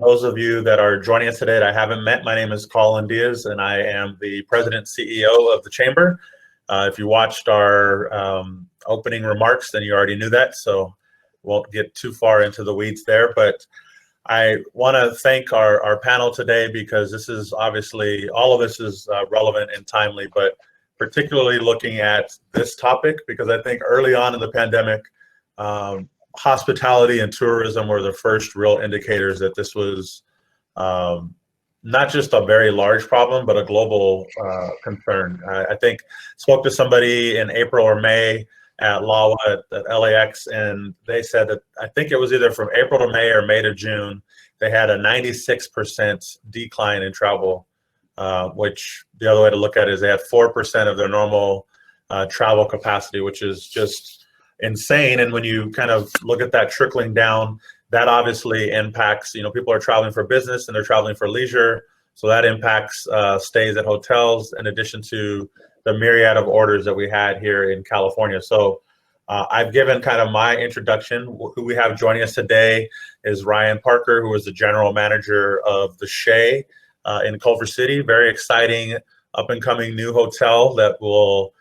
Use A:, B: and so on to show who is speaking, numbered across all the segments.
A: Those of you that are joining us today that I haven't met, my name is Colin Diaz, and I am the President and CEO of the Chamber. If you watched our opening remarks, then you already knew that, so won't get too far into the weeds there. But I want to thank our panel today because this is obviously, all of this is relevant and timely, but particularly looking at this topic because I think early on in the pandemic, hospitality and tourism were the first real indicators that this was not just a very large problem, but a global concern. I think spoke to somebody in April or May at LAWA at LAX, and they said that I think it was either from April to May or May to June, they had a 96% decline in travel, which the other way to look at it is they had 4% of their normal travel capacity, which is just insane. And when you kind of look at that trickling down, that obviously impacts, people are traveling for business and they're traveling for leisure. So that impacts stays at hotels in addition to the myriad of orders that we had here in California. So I've given kind of my introduction. Who we have joining us today is Ryan Parker, who is the general manager of the Shea in Culver City. Very exciting up and coming new hotel that will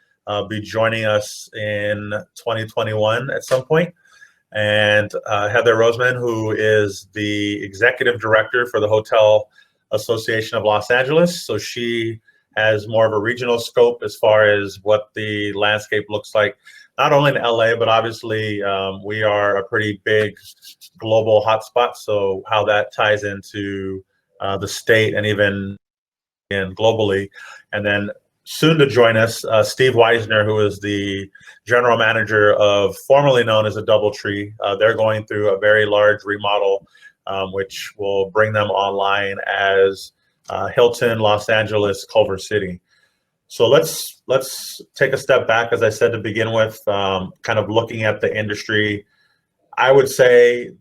A: be joining us in 2021 at some point. And Heather Roseman, who is the executive director for the Hotel Association of Los Angeles. So she has more of a regional scope as far as what the landscape looks like, not only in LA, but obviously we are a pretty big global hotspot. So how that ties into the state and even globally. And then soon to join us, Steve Weisner, who is the general manager of formerly known as a DoubleTree. They're going through a very large remodel, which will bring them online as Hilton Los Angeles Culver City. So let's take a step back, as I said to begin with, kind of looking at the industry. I would say,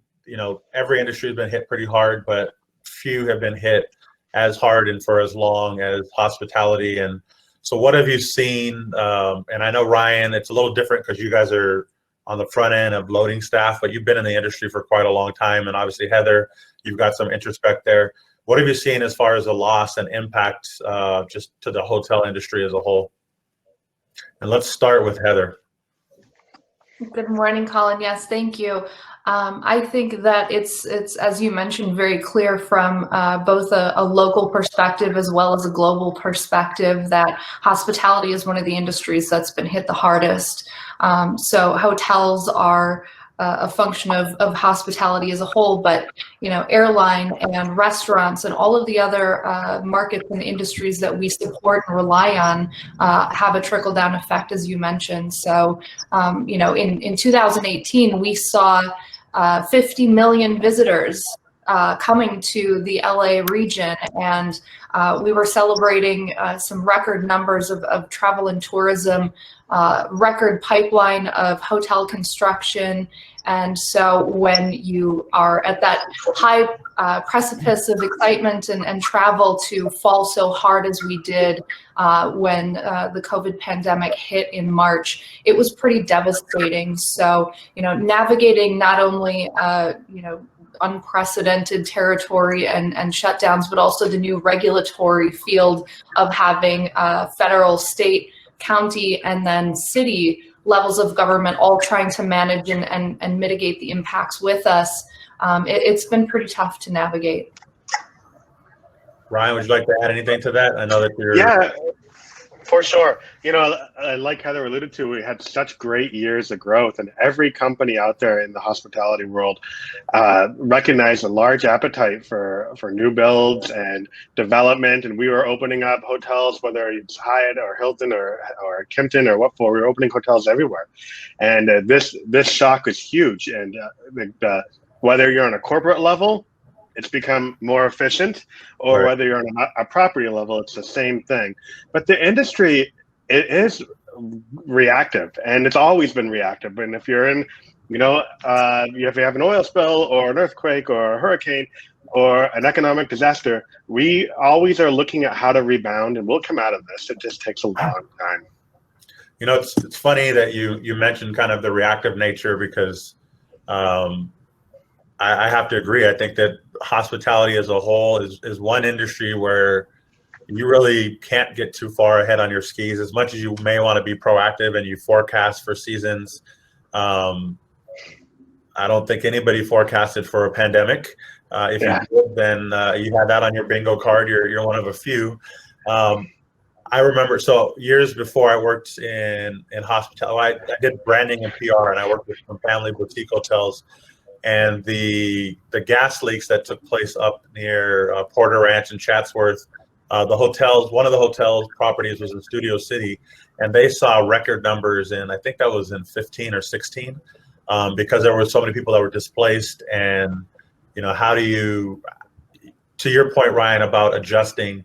A: every industry has been hit pretty hard, but few have been hit as hard and for as long as hospitality. And so what have you seen? And I know, Ryan, it's a little different because you guys are on the front end of loading staff, but you've been in the industry for quite a long time. And obviously, Heather, you've got some introspect there. What have you seen as far as the loss and impact just to the hotel industry as a whole? And let's start with Heather.
B: Good morning, Colin. Yes, thank you. I think that it's as you mentioned, very clear from both a local perspective as well as a global perspective that hospitality is one of the industries that's been hit the hardest. So hotels are a function of hospitality as a whole, but airline and restaurants and all of the other markets and industries that we support and rely on have a trickle down effect, as you mentioned. So in 2018 we saw 50 million visitors coming to the LA region, and we were celebrating some record numbers of travel and tourism, record pipeline of hotel construction. And so when you are at that high precipice of excitement and travel, to fall so hard as we did when the COVID pandemic hit in March, it was pretty devastating. So, navigating not only, unprecedented territory and shutdowns, but also the new regulatory field of having federal, state, county, and then city levels of government all trying to manage and mitigate the impacts with us. It's been pretty tough to navigate.
A: Ryan, would you like to add anything to that? I know that you're...
C: Yeah, for sure. Like Heather alluded to, we had such great years of growth, and every company out there in the hospitality world recognized a large appetite for new builds and development. And we were opening up hotels, whether it's Hyatt or Hilton or Kimpton or what for. We were opening hotels everywhere, and this shock was huge. And whether you're on a corporate level, it's become more efficient, or whether you're on a property level, it's the same thing. But the industry, it is reactive, and it's always been reactive. And if you're in, if you have an oil spill or an earthquake or a hurricane or an economic disaster, we always are looking at how to rebound, and we'll come out of this. It just takes a long time.
A: It's funny that you mentioned kind of the reactive nature, because I have to agree. I think that hospitality as a whole is one industry where you really can't get too far ahead on your skis. As much as you may want to be proactive and you forecast for seasons, I don't think anybody forecasted for a pandemic. If you did, then you had that on your bingo card. You're one of a few. I remember, so years before I worked in hospitality, I did branding and PR, and I worked with some family boutique hotels. And the gas leaks that took place up near Porter Ranch and Chatsworth, one of the hotel's properties was in Studio City, and they saw record numbers in, I think that was in 15 or 16, because there were so many people that were displaced. And, how do you, to your point, Ryan, about adjusting,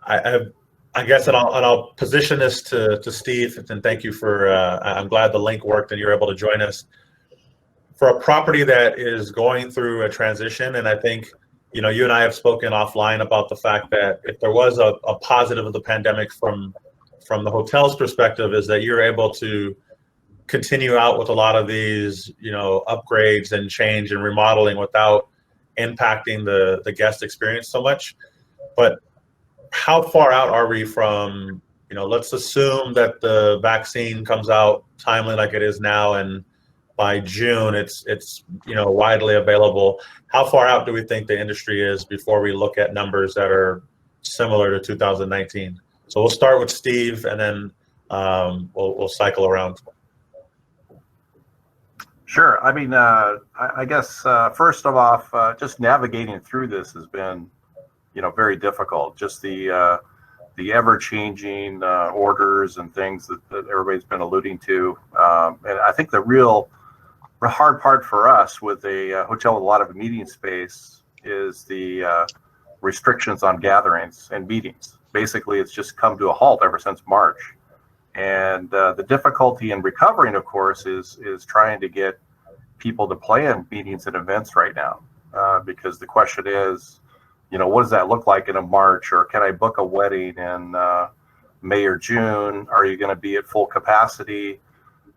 A: I guess, and I'll position this to Steve, and thank you for, I'm glad the link worked and you're able to join us. For a property that is going through a transition, and I think, you and I have spoken offline about the fact that if there was a positive of the pandemic from the hotel's perspective, is that you're able to continue out with a lot of these, upgrades and change and remodeling without impacting the guest experience so much. But how far out are we from, let's assume that the vaccine comes out timely like it is now, and by June it's widely available. How far out do we think the industry is before we look at numbers that are similar to 2019? So we'll start with Steve, and then we'll cycle around.
D: Sure. I mean, I guess first of all, just navigating through this has been, very difficult. Just the ever-changing orders and things that everybody's been alluding to, and I think the real hard part for us with a hotel with a lot of meeting space is the restrictions on gatherings and meetings. Basically, it's just come to a halt ever since March. And the difficulty in recovering, of course, is trying to get people to plan meetings and events right now, because the question is, what does that look like in a March, or can I book a wedding in May or June? Are you going to be at full capacity?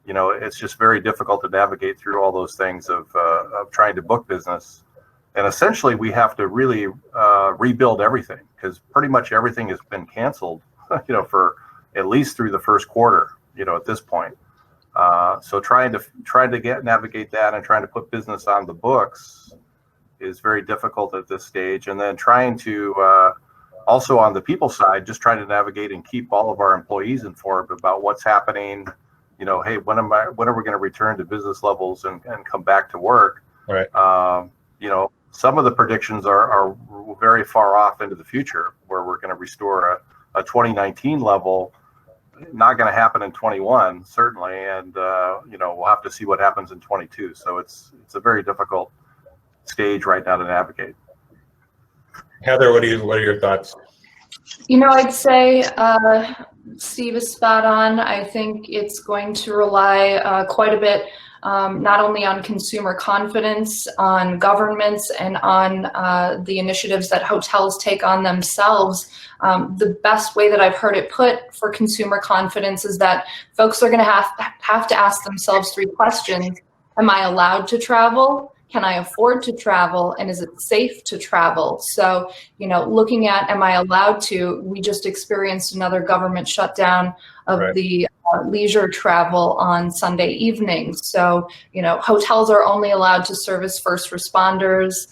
D: It's just very difficult to navigate through all those things of trying to book business. And essentially, we have to really rebuild everything, because pretty much everything has been canceled, for at least through the first quarter, at this point. So trying to navigate that and trying to put business on the books is very difficult at this stage. And then trying to also on the people side, just trying to navigate and keep all of our employees informed about what's happening. Hey, when are we going to return to business levels and come back to work?
A: Right.
D: Some of the predictions are very far off into the future, where we're going to restore a 2019 level. Not going to happen in 21, certainly, and we'll have to see what happens in 22. So it's a very difficult stage right now to navigate.
A: Heather, what are your thoughts?
B: I'd say Steve is spot on. I think it's going to rely quite a bit not only on consumer confidence, on governments, and on the initiatives that hotels take on themselves. The best way that I've heard it put for consumer confidence is that folks are going to have to ask themselves 3 questions. Am I allowed to travel? Can I afford to travel? And is it safe to travel? So, looking at, am I allowed to, we just experienced another government shutdown of
A: right.
B: the leisure travel on Sunday evening. So, hotels are only allowed to service first responders,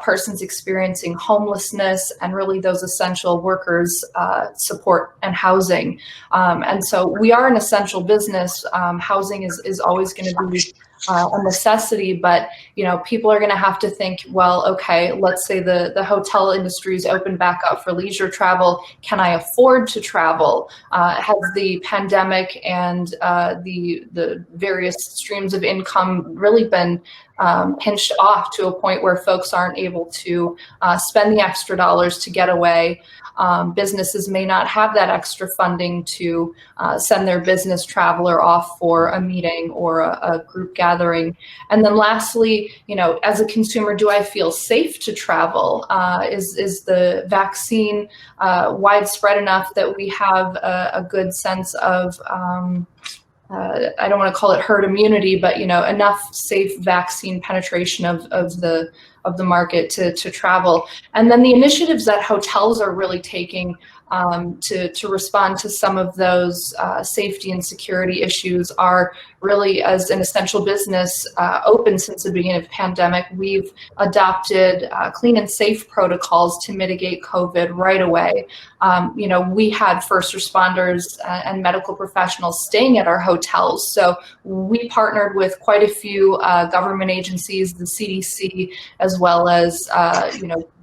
B: persons experiencing homelessness, and really those essential workers, support and housing. And so we are an essential business. Housing is always going to be a necessity, but people are going to have to think, well, okay, let's say the hotel industry is open back up for leisure travel. Can I afford to travel? Has the pandemic and the various streams of income really been pinched off to a point where folks aren't able to spend the extra dollars to get away? Businesses may not have that extra funding to send their business traveler off for a meeting or a group gathering. And then lastly, as a consumer, do I feel safe to travel? Is the vaccine widespread enough that we have a good sense of I don't want to call it herd immunity, but enough safe vaccine penetration of the market to travel. And then the initiatives that hotels are really taking to respond to some of those safety and security issues are really, as an essential business open since the beginning of the pandemic, we've adopted clean and safe protocols to mitigate COVID right away. We had first responders and medical professionals staying at our hotels. So we partnered with quite a few government agencies, the CDC, as well as,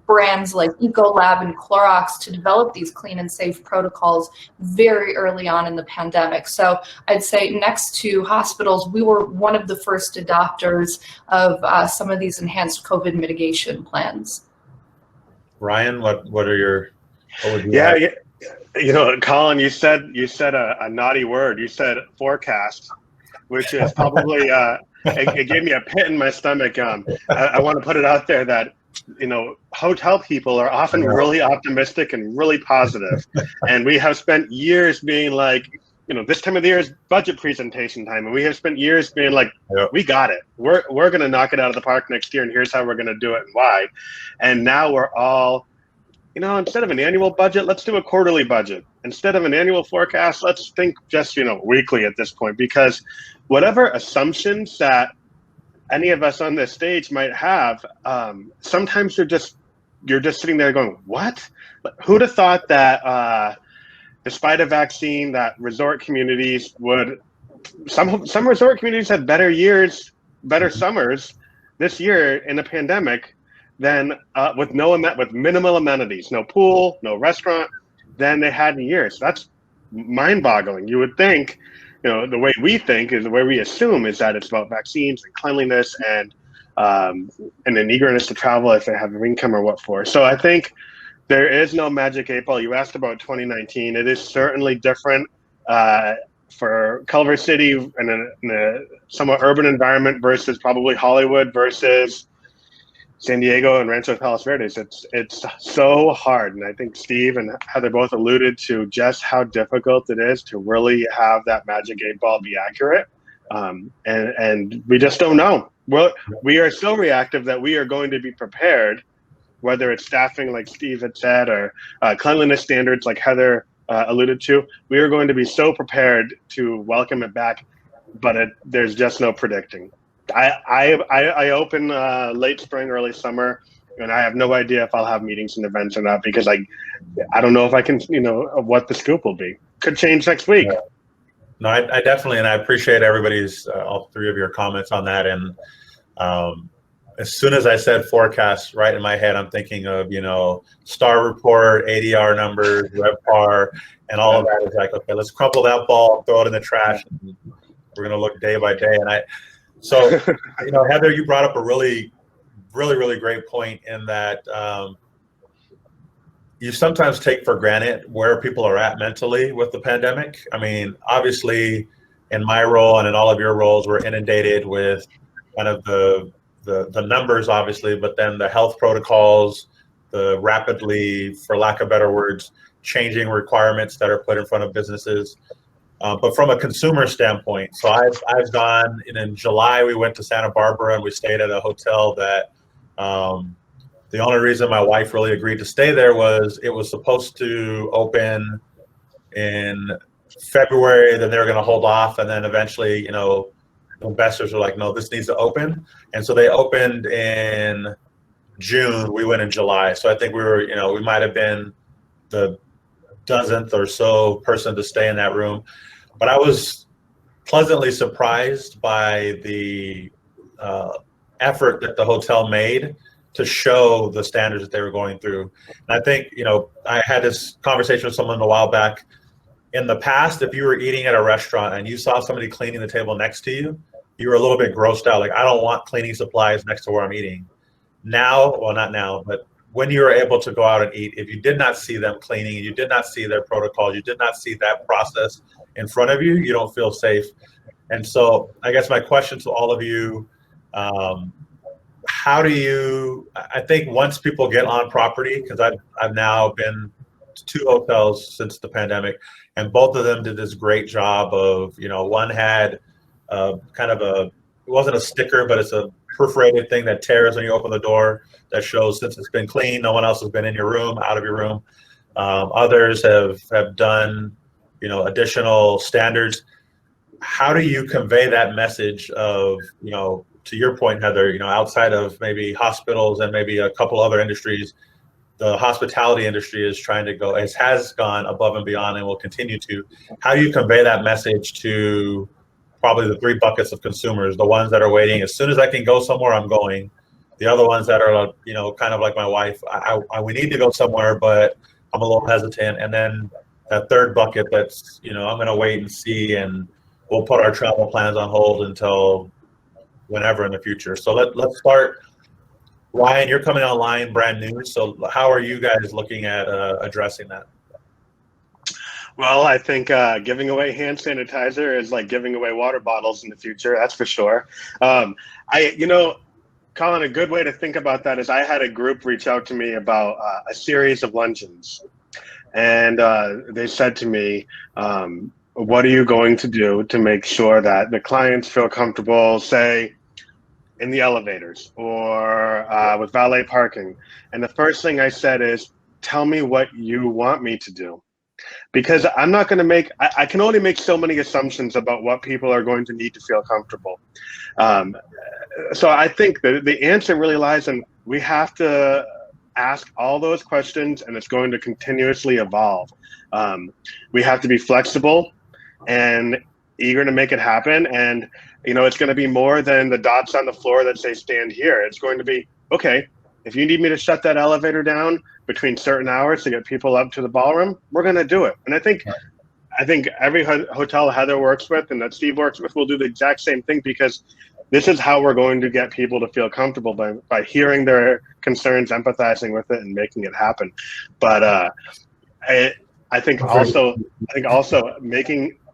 B: brands like Ecolab and Clorox to develop these clean and safe protocols very early on in the pandemic. So I'd say next to hospitals, we were one of the first adopters of some of these enhanced COVID mitigation plans.
A: Ryan, what would you
C: Yeah, Colin, you said a naughty word. You said forecast, which is probably it gave me a pit in my stomach. I want to put it out there that hotel people are often really optimistic and really positive, and we have spent years being like, this time of the year is budget presentation time, and we have spent years being like, we got it. We're going to knock it out of the park next year, and here's how we're going to do it and why. And now we're all, instead of an annual budget, let's do a quarterly budget. Instead of an annual forecast, let's think just, weekly at this point, because whatever assumptions that any of us on this stage might have, sometimes you're just sitting there going, what? Who'd have thought that despite a vaccine that resort communities would, some resort communities had better years, better summers this year in a pandemic than with minimal amenities, no pool, no restaurant, than they had in years. That's mind-boggling. You would think, the way we think is the way we assume is that it's about vaccines and cleanliness and an eagerness to travel if they have income or what for. So I think there is no magic 8 ball. You asked about 2019. It is certainly different for Culver City in a somewhat urban environment versus probably Hollywood versus San Diego and Rancho Palos Verdes. It's so hard, and I think Steve and Heather both alluded to just how difficult it is to really have that magic 8 ball be accurate, and we just don't know. Well, we are so reactive that we are going to be prepared, whether it's staffing like Steve had said or cleanliness standards like Heather alluded to. We are going to be so prepared to welcome it back, but there's just no predicting. I open late spring, early summer, and I have no idea if I'll have meetings and events or not, because I don't know if I can, what the scoop will be. Could change next week.
A: Yeah. No, I definitely, and I appreciate everybody's, all three of your comments on that. And as soon as I said forecast, right in my head, I'm thinking of, STAR report, ADR numbers, RevPAR, and all of that is like, okay, let's crumple that ball, throw it in the trash, and we're going to look day by day. And So, Heather, you brought up a really, really, really great point in that you sometimes take for granted where people are at mentally with the pandemic. I mean, obviously, in my role and in all of your roles, we're inundated with kind of the numbers, obviously, but then the health protocols, the rapidly, for lack of better words, changing requirements that are put in front of businesses. But from a consumer standpoint, so I've gone, and in July we went to Santa Barbara and we stayed at a hotel that the only reason my wife really agreed to stay there was it was supposed to open in February, then they were going to hold off, and then eventually, investors were like, no, this needs to open, and so they opened in June. We went in July, so I think we might have been the dozenth or so person to stay in that room. But I was pleasantly surprised by the effort that the hotel made to show the standards that they were going through. And I think, I had this conversation with someone a while back. In the past, if you were eating at a restaurant and you saw somebody cleaning the table next to you, you were a little bit grossed out. Like, I don't want cleaning supplies next to where I'm eating. Now, well, not now, but when you were able to go out and eat, if you did not see them cleaning, you did not see their protocols, you did not see that process in front of you, you don't feel safe. And so I guess my question to all of you, how do you, I think once people get on property, because I've now been two hotels since the pandemic, and both of them did this great job of, one had kind of it wasn't a sticker, but it's a perforated thing that tears when you open the door that shows since it's been clean, no one else has been in your room, out of your room. Others have done, additional standards. How do you convey that message of, to your point, Heather, outside of maybe hospitals and maybe a couple other industries, the hospitality industry is trying to has gone above and beyond and will continue to. How do you convey that message to probably the three buckets of consumers, the ones that are waiting, as soon as I can go somewhere, I'm going. The other ones that are, kind of like my wife, we need to go somewhere, but I'm a little hesitant. And then that third bucket that's, I'm going to wait and see, and we'll put our travel plans on hold until whenever in the future. So let's start. Ryan, you're coming online brand new. So how are you guys looking at addressing that?
C: Well, I think giving away hand sanitizer is like giving away water bottles in the future. That's for sure. Colin, a good way to think about that is I had a group reach out to me about a series of luncheons. And they said to me, what are you going to do to make sure that the clients feel comfortable, say, in the elevators or with valet parking? And the first thing I said is, tell me what you want me to do. Because I'm not going to I can only make so many assumptions about what people are going to need to feel comfortable. So I think the answer really lies in, we have to ask all those questions, and it's going to continuously evolve. We have to be flexible and eager to make it happen. And, it's going to be more than the dots on the floor that say stand here. It's going to be, okay, if you need me to shut that elevator down between certain hours to get people up to the ballroom, we're going to do it. And I think every hotel Heather works with and that Steve works with will do the exact same thing, because this is how we're going to get people to feel comfortable, by hearing their concerns, empathizing with it, and making it happen. But I think also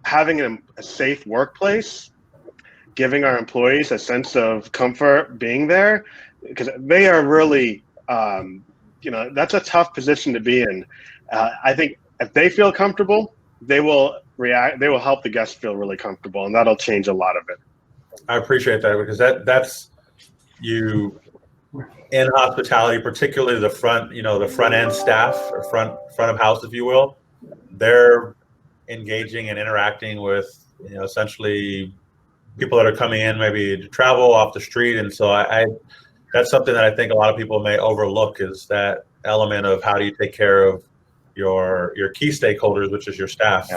C: having a safe workplace, giving our employees a sense of comfort being there, because they are really, that's a tough position to be in. I think if they feel comfortable, they will help the guests feel really comfortable, and that'll change a lot of it.
A: I appreciate that, because that's you in hospitality, particularly the front end staff, or front of house, if you will. They're engaging and interacting with, essentially people that are coming in maybe to travel off the street. And so that's something that I think a lot of people may overlook, is that element of how do you take care of your key stakeholders, which is your staff.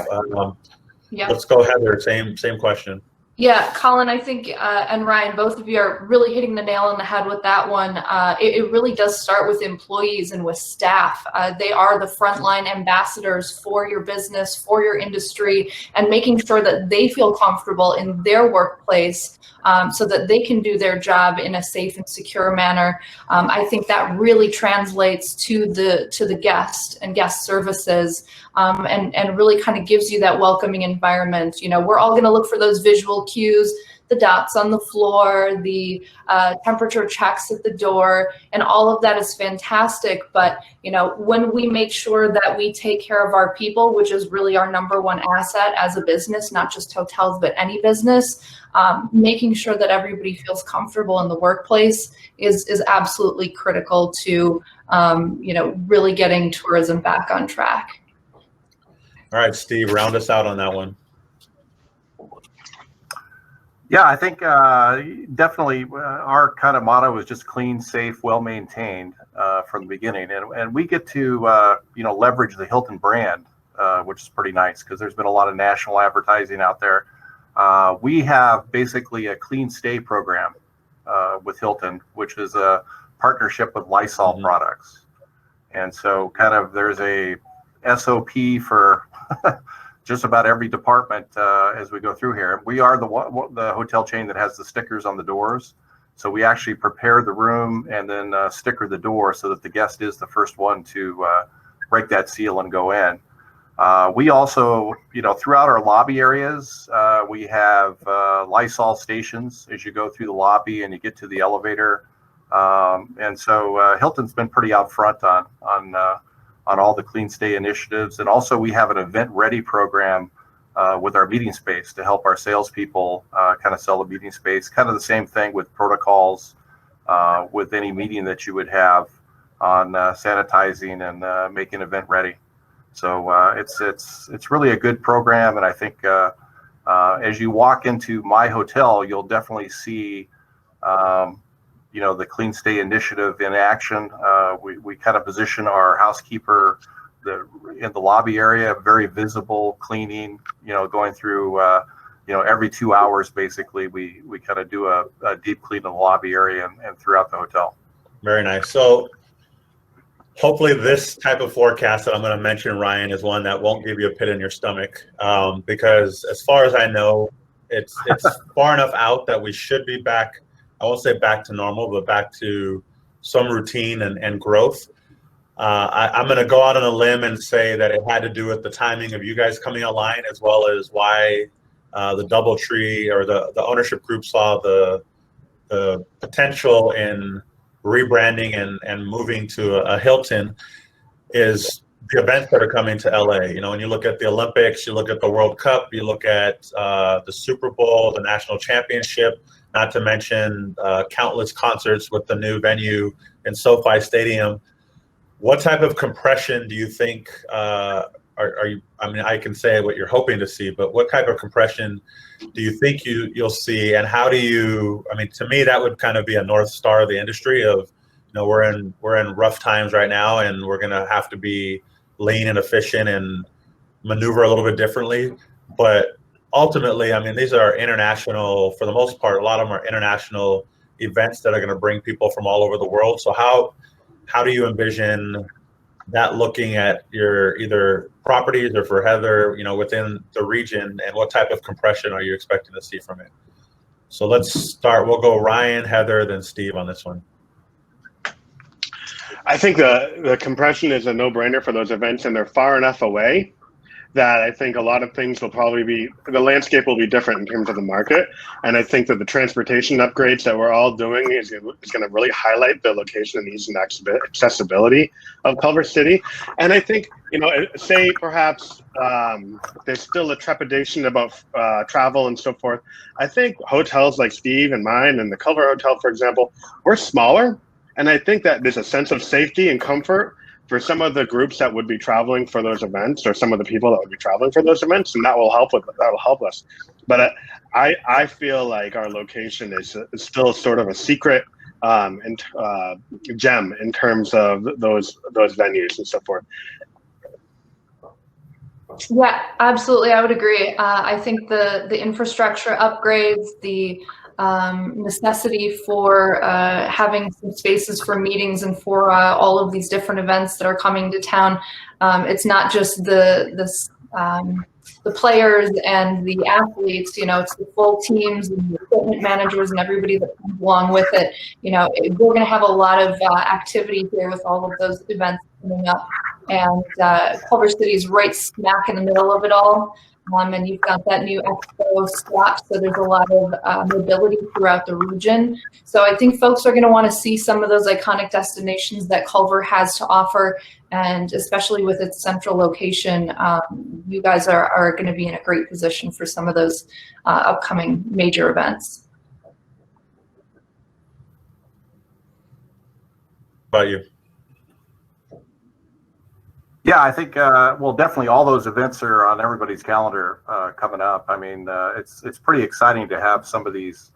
B: Yeah.
A: Let's go, Heather. Same question.
B: Yeah, Colin, I think, and Ryan, both of you are really hitting the nail on the head with that one. It really does start with employees and with staff. They are the frontline ambassadors for your business, for your industry, and making sure that they feel comfortable in their workplace, so that they can do their job in a safe and secure manner. I think that really translates to the guest and guest services, and really kind of gives you that welcoming environment. We're all going to look for those visual cues, the dots on the floor, the temperature checks at the door, and all of that is fantastic. But when we make sure that we take care of our people, which is really our number one asset as a business, not just hotels, but any business, making sure that everybody feels comfortable in the workplace is absolutely critical to really getting tourism back on track.
A: All right, Steve, round us out on that one.
D: Yeah, I think definitely our kind of motto is just clean, safe, well-maintained from the beginning. And we get to, leverage the Hilton brand, which is pretty nice, because there's been a lot of national advertising out there. We have basically a clean stay program with Hilton, which is a partnership with Lysol products. And so kind of there's a SOP for just about every department as we go through here. We are the hotel chain that has the stickers on the doors. So we actually prepare the room and then sticker the door so that the guest is the first one to break that seal and go in. We also, throughout our lobby areas, we have Lysol stations as you go through the lobby and you get to the elevator. And so Hilton's been pretty out front on on all the Clean Stay initiatives. And also we have an event ready program with our meeting space to help our salespeople kind of sell the meeting space. Kind of the same thing with protocols with any meeting that you would have on sanitizing and making event ready. So it's really a good program, and I think as you walk into my hotel, you'll definitely see the Clean Stay initiative in action. We kind of position our housekeeper in the lobby area, very visible, cleaning, going through, every 2 hours, basically, we kind of do a deep clean in the lobby area and throughout the hotel.
A: Very nice. So hopefully this type of forecast that I'm going to mention, Ryan, is one that won't give you a pit in your stomach, because as far as I know, it's far enough out that we should be back. I won't say back to normal, but back to some routine and growth. I'm going to go out on a limb and say that it had to do with the timing of you guys coming online, as well as why the DoubleTree or the ownership group saw the potential in rebranding and moving to a Hilton is the events that are coming to LA. When you look at the Olympics, you look at the World Cup, you look at the Super Bowl, the national championship, not to mention countless concerts with the new venue in SoFi Stadium. What type of compression do you think are you? I mean, I can say what you're hoping to see, but what type of compression do you think you'll see, and how do you? I mean, to me, that would kind of be a north star of the industry. Of we're in rough times right now, and we're going to have to be lean and efficient and maneuver a little bit differently. But ultimately, I mean, these are international, for the most part. A lot of them are international events that are going to bring people from all over the world. So how do you envision that looking at your either properties or for Heather, within the region, and what type of compression are you expecting to see from it? So let's start. We'll go Ryan, Heather, then Steve on this one.
C: I think the compression is a no-brainer for those events, and they're far enough away that I think a lot of things the landscape will be different in terms of the market. And I think that the transportation upgrades that we're all doing is going to really highlight the location and ease and accessibility of Culver City. And I think, say perhaps there's still a trepidation about travel and so forth. I think hotels like Steve and mine and the Culver Hotel, for example, we're smaller. And I think that there's a sense of safety and comfort for some of the groups that would be traveling for those events, or some of the people that would be traveling for those events, and that will help us. But I feel like our location is still sort of a secret gem in terms of those venues and so forth.
B: Yeah, absolutely. I would agree. I think the infrastructure upgrades, the necessity for having some spaces for meetings and for all of these different events that are coming to town. It's not just the players and the athletes, it's the full teams and the equipment managers and everybody that comes along with it. We're going to have a lot of activity here with all of those events coming up. And Culver City is right smack in the middle of it all. And you've got that new expo spot, so there's a lot of mobility throughout the region. So I think folks are going to want to see some of those iconic destinations that Culver has to offer, and especially with its central location, you guys are going to be in a great position for some of those upcoming major events.
A: How about you?
D: Yeah, I think, definitely all those events are on everybody's calendar coming up. I mean, it's pretty exciting to have some of these,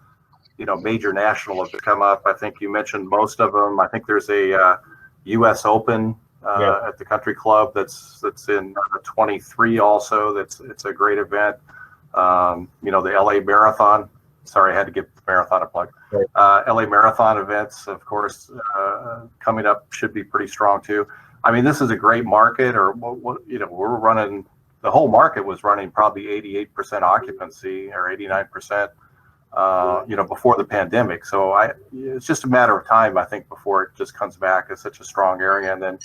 D: major national events come up. I think you mentioned most of them. I think there's a U.S. Open at the Country Club that's in 23 also. It's a great event. The LA Marathon. Sorry, I had to give the marathon a plug. Right. LA Marathon events, of course, coming up should be pretty strong too. I mean, this is a great market, we're running, the whole market was running probably 88% occupancy or 89%, before the pandemic. So it's just a matter of time, I think, before it just comes back as such a strong area. And then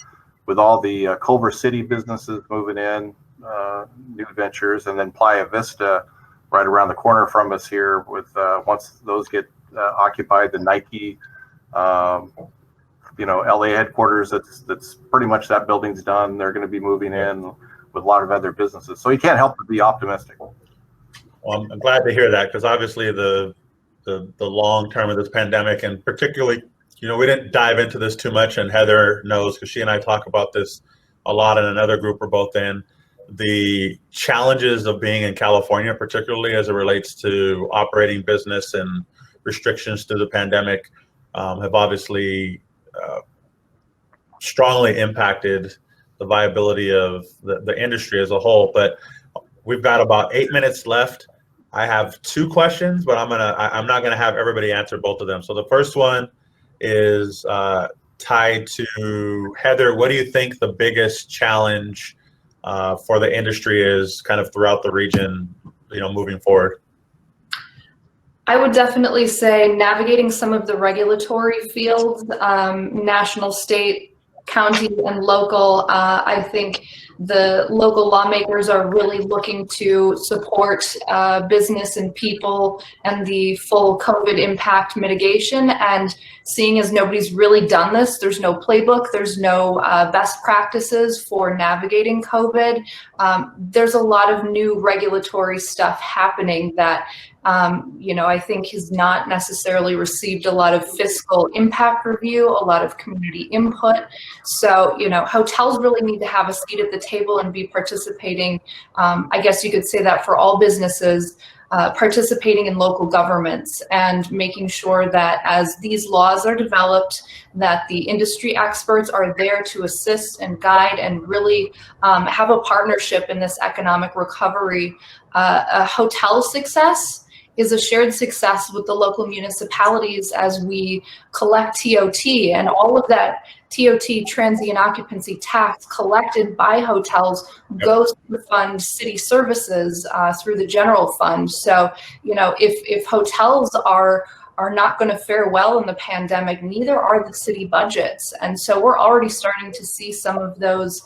D: with all the Culver City businesses moving in, new ventures, and then Playa Vista right around the corner from us here with, once those get occupied, the Nike LA headquarters, that's pretty much, that building's done. They're going to be moving in with a lot of other businesses. So you can't help but be optimistic.
A: Well, I'm glad to hear that, because obviously the long term of this pandemic, and particularly, we didn't dive into this too much, and Heather knows because she and I talk about this a lot in another group we're both in, the challenges of being in California, particularly as it relates to operating business and restrictions to the pandemic, have obviously strongly impacted the viability of the industry as a whole. But we've got about 8 minutes left. I have 2 questions, but I'm not gonna have everybody answer both of them. So the first one is tied to Heather. What do you think the biggest challenge for the industry is kind of throughout the region, moving forward?
B: I would definitely say navigating some of the regulatory fields, national, state, county, and local. I think the local lawmakers are really looking to support business and people and the full COVID impact mitigation. And seeing as nobody's really done this, there's no playbook, there's no best practices for navigating COVID. There's a lot of new regulatory stuff happening that I think has not necessarily received a lot of fiscal impact review, a lot of community input. So, hotels really need to have a seat at the table and be participating. I guess you could say that for all businesses, participating in local governments and making sure that as these laws are developed, that the industry experts are there to assist and guide and really have a partnership in this economic recovery. A hotel success is a shared success with the local municipalities as we collect TOT, and all of that TOT, transient occupancy tax, collected by hotels goes to fund city services through the general fund. So, if hotels are not going to fare well in the pandemic, neither are the city budgets. And so we're already starting to see some of those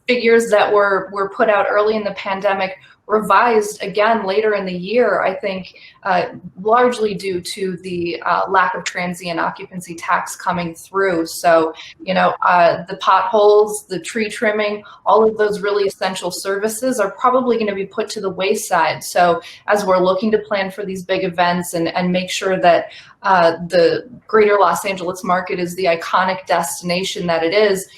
B: figures that were put out early in the pandemic revised again later in the year, I think largely due to the lack of transient occupancy tax coming through. So, the potholes, the tree trimming, all of those really essential services are probably going to be put to the wayside. So as we're looking to plan for these big events and make sure that the greater Los Angeles market is the iconic destination that it is,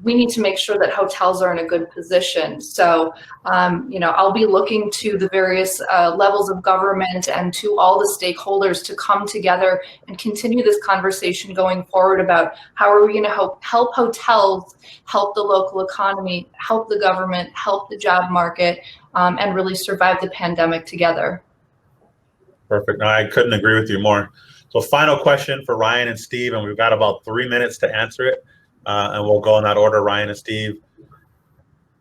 B: we need to make sure that hotels are in a good position. So, I'll be looking to the various levels of government and to all the stakeholders to come together and continue this conversation going forward about how are we going to help hotels, help the local economy, help the government, help the job market, and really survive the pandemic together.
A: Perfect. No, I couldn't agree with you more. So final question for Ryan and Steve, and we've got about 3 minutes to answer it. And we'll go in that order, Ryan and Steve.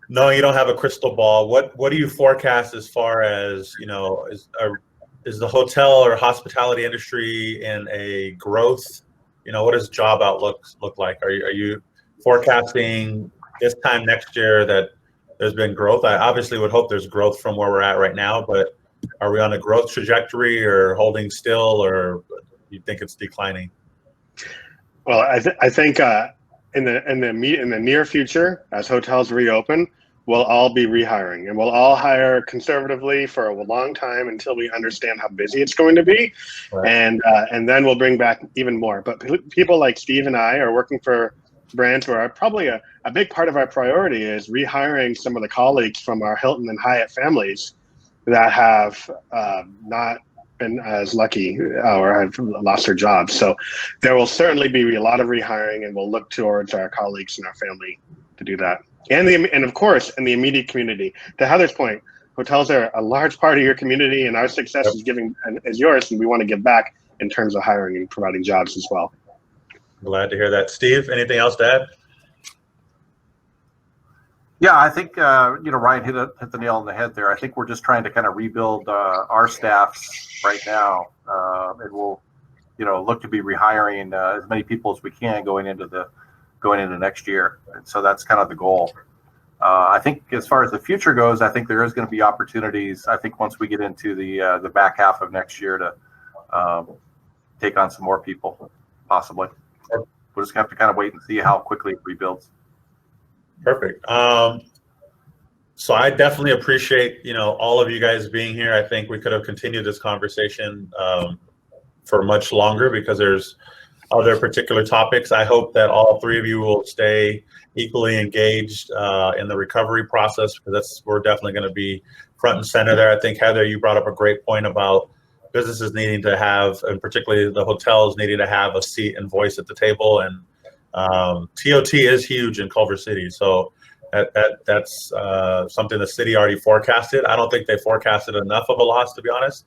A: No, you don't have a crystal ball. What do you forecast as far as, is the hotel or hospitality industry in a growth? What does job outlook look like? Are you forecasting this time next year that there's been growth? I obviously would hope there's growth from where we're at right now, but are we on a growth trajectory or holding still, or you think it's declining?
C: Well, I think in the near future, as hotels reopen, we'll all be rehiring, and we'll all hire conservatively for a long time until we understand how busy it's going to be, right. And then we'll bring back even more. But people like Steve and I are working for brands where probably a big part of our priority is rehiring some of the colleagues from our Hilton and Hyatt families that have not been as lucky or have lost their jobs. So there will certainly be a lot of rehiring, and we'll look towards our colleagues and our family to do that. And of course, in the immediate community. To Heather's point, hotels are a large part of your community, and our success is yours, and we want to give back in terms of hiring and providing jobs as well.
A: Glad to hear that. Steve, anything else to add?
D: Yeah, I think Ryan hit the nail on the head there. I think we're just trying to kind of rebuild our staffs right now, and we'll look to be rehiring as many people as we can going into next year. And so that's kind of the goal. I think as far as the future goes, I think there is going to be opportunities. I think once we get into the back half of next year to take on some more people, possibly, we'll just have to kind of wait and see how quickly it rebuilds.
A: Perfect. So I definitely appreciate, all of you guys being here. I think we could have continued this conversation for much longer because there's other particular topics. I hope that all three of you will stay equally engaged in the recovery process, because we're definitely going to be front and center there. I think, Heather, you brought up a great point about businesses needing to have, and particularly the hotels needing to have, a seat and voice at the table. And TOT is huge in Culver City. So that's something the city already forecasted. I don't think they forecasted enough of a loss, to be honest,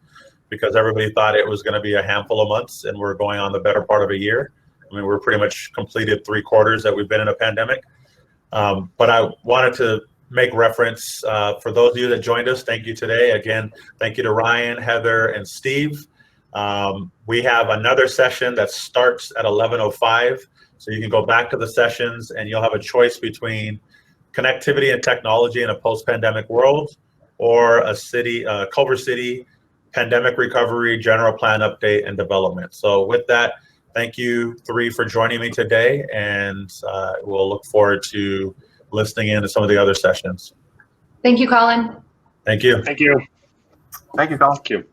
A: because everybody thought it was going to be a handful of months, and we're going on the better part of a year. I mean, we're pretty much completed 3 quarters that we've been in a pandemic. But I wanted to make reference for those of you that joined us. Thank you today. Again, thank you to Ryan, Heather, and Steve. We have another session that starts at 11:05. So you can go back to the sessions and you'll have a choice between connectivity and technology in a post-pandemic world, or a Culver City pandemic recovery, general plan update and development. So with that, thank you 3 for joining me today, and we'll look forward to listening in to some of the other sessions.
B: Thank you, Colin.
A: Thank you.
C: Thank you.
D: Thank you, Colin.
C: Thank you.